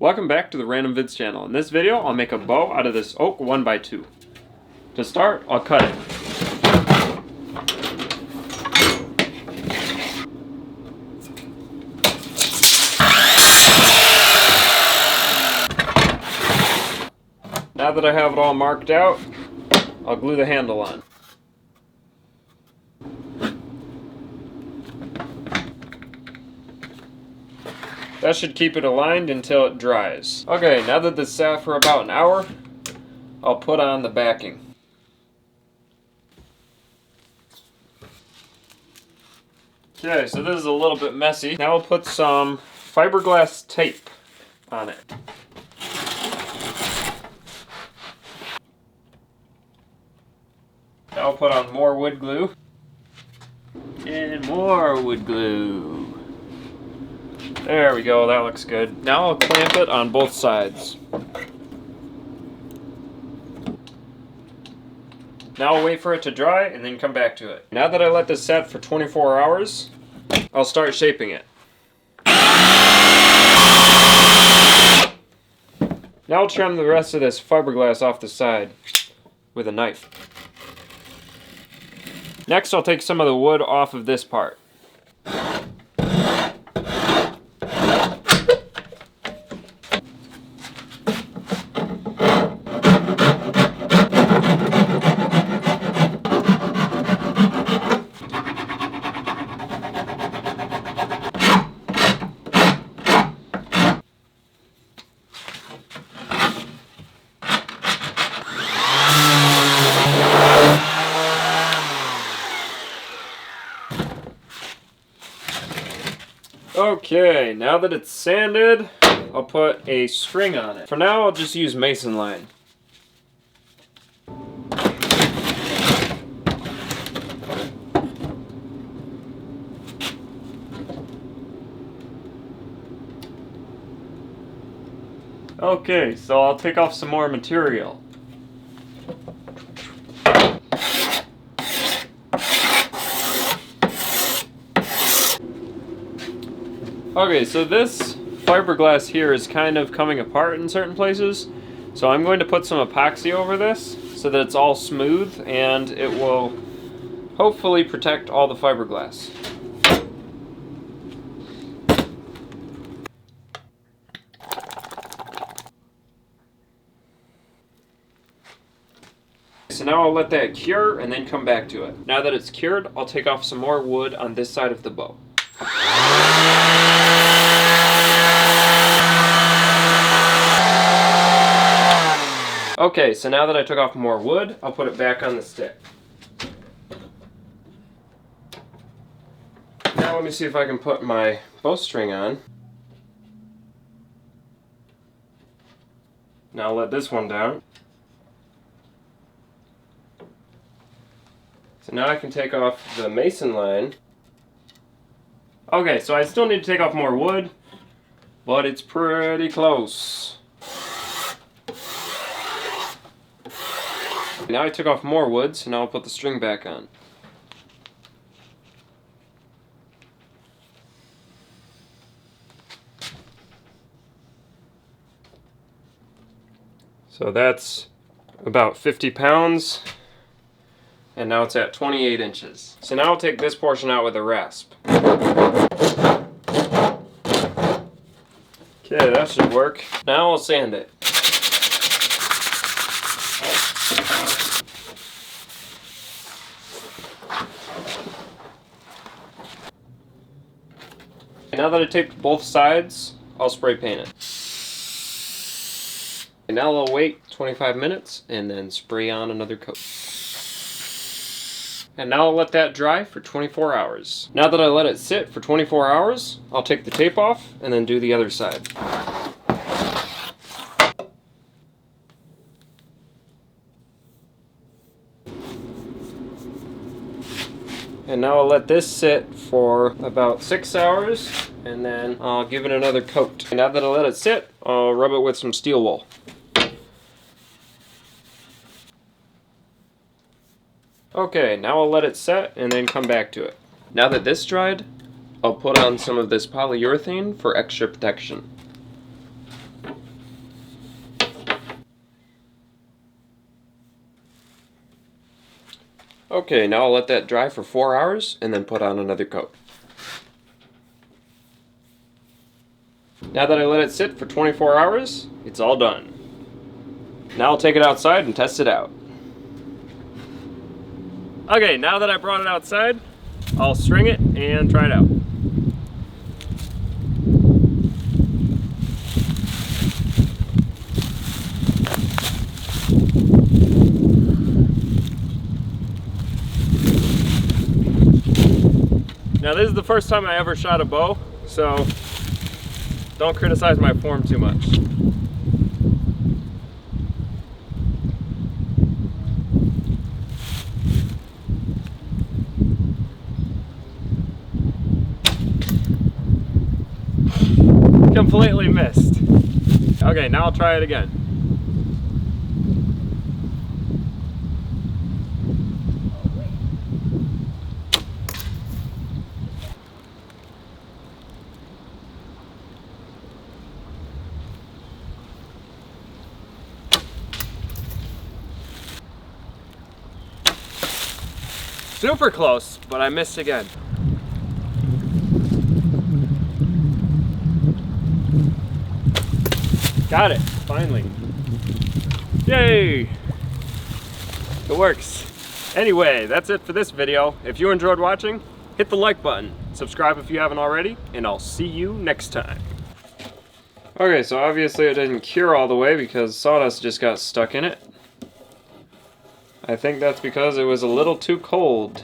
Welcome back to the Random Vids channel. In this video, I'll make a bow out of this oak 1x2. To start, I'll cut it. Now that I have it all marked out, I'll glue the handle on. That should keep it aligned until it dries. Okay, now that this sat for about an hour, I'll put on the backing. Okay, so this is a little bit messy. Now I'll put some fiberglass tape on it. Now I'll put on more wood glue. And more wood glue. There we go, that looks good. Now I'll clamp it on both sides. Now I'll wait for it to dry and then come back to it. Now that I let this set for 24 hours, I'll start shaping it. Now I'll trim the rest of this fiberglass off the side with a knife. Next I'll take some of the wood off of this part. Okay, now that it's sanded, I'll put a string on it. For now, I'll just use mason line. Okay, so I'll take off some more material. Okay, so this fiberglass here is kind of coming apart in certain places. So I'm going to put some epoxy over this so that it's all smooth and it will hopefully protect all the fiberglass. So now I'll let that cure and then come back to it. Now that it's cured, I'll take off some more wood on this side of the bow. Okay, so now that I took off more wood, I'll put it back on the stick. Now let me see if I can put my bowstring on. Now I'll let this one down. So now I can take off the mason line. Okay, so I still need to take off more wood, but it's pretty close. Now I took off more wood, so now I'll put the string back on. So that's about 50 pounds, and now it's at 28 inches. So now I'll take this portion out with a rasp. Okay, that should work. Now I'll sand it. Now that I taped both sides, I'll spray paint it. And now I'll wait 25 minutes and then spray on another coat. And now I'll let that dry for 24 hours. Now that I let it sit for 24 hours, I'll take the tape off and then do the other side. And now I'll let this sit for about 6 hours and then I'll give it another coat. And now that I let it sit, I'll rub it with some steel wool. Okay, now I'll let it set and then come back to it. Now that this dried, I'll put on some of this polyurethane for extra protection. Okay, now I'll let that dry for 4 hours and then put on another coat. Now that I let it sit for 24 hours, it's all done. Now I'll take it outside and test it out. Okay, now that I brought it outside, I'll string it and try it out. Now this is the first time I ever shot a bow, so don't criticize my form too much. Completely missed. Okay, now I'll try it again. Super close, but I missed again. Got it, finally. Yay! It works. Anyway, that's it for this video. If you enjoyed watching, hit the like button, subscribe if you haven't already, and I'll see you next time. Okay, so obviously it didn't cure all the way because sawdust just got stuck in it. I think that's because it was a little too cold.